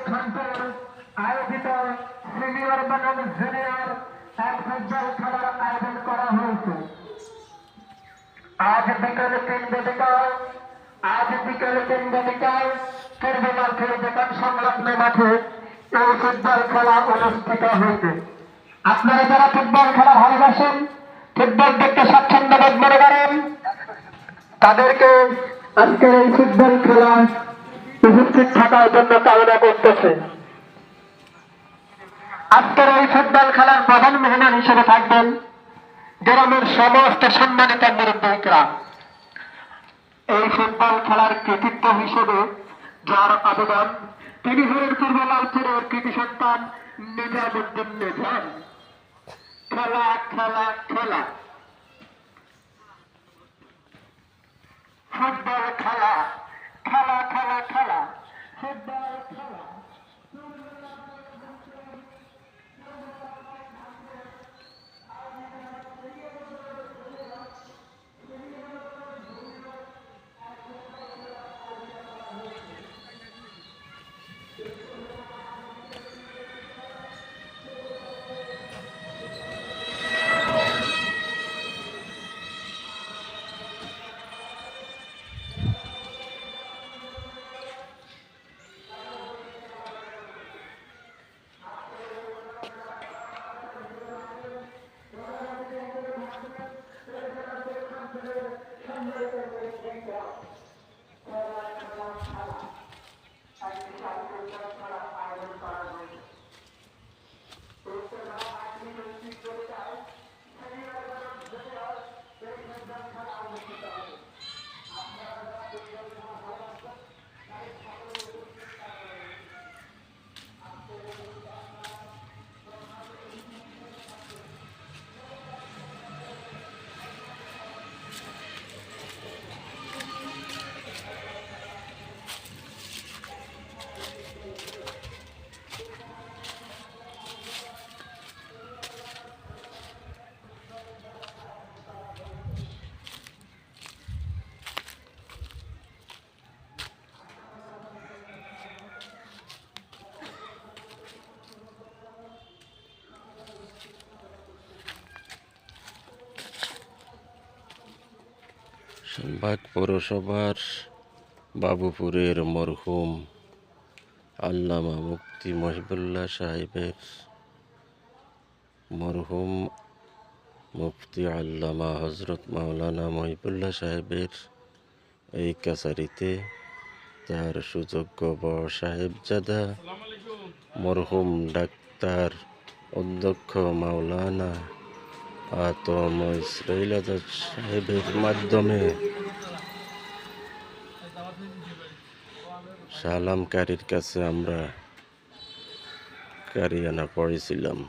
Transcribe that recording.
খানপুর আয়োজিত সিনিয়র বনাম জুনিয়র এক ফুটবল খেলার আয়োজন করা হয়েছে। আজ বিকেল 3 ঘটিকায় পূর্ব মাঠের দোকান সংলগ্ন মাঠে এই ফুটবল খেলা অনুষ্ঠিত হয়েছে। আপনারা যারা ফুটবল খেলা ভালোবাসেন, ফুটবল দেখতে স্বাচ্ছন্দ্য বোধ মনে করেন, তাদেরকে আজকের এই ফুটবল খেলা উপস্থিত থাকার জন্য কামনা করতেছে। আজকের এই ফুটবল খেলার প্রধান মেহমান হিসেবে থাকবেন গ্রামের সমস্ত সম্মানিত মুরব্বীরা। এই ফুটবল খেলার কৃতিত্ব হিসেবে যার অবদান, তিনি হলেন পূর্ব লালপুরের কৃতি সন্তান নিজামুদ্দিন নিজাম। খেলা খেলা খেলা, ফুটবল খেলা, খেলা খেলা খেলা, ফুটবল খেলা। শালবাগ পৌরসভার বাবুপুরের মরহুম আল্লামা মুফতি মহিবুল্লাহ সাহেবের মরহুম মুফতি আল্লামা হজরত মাওলানা মহিবুল্লাহ সাহেবের এই কাছারিতে তার সুযোগ্য বড় সাহেবজাদা মরহুম ডাক্তার অধ্যক্ষ মাওলানা আতম ইসরাইল আজাদ সাহেবের মাধ্যমে শাহ আলম কারীর কাছে আমরা কারিয়ানা পড়েছিলাম।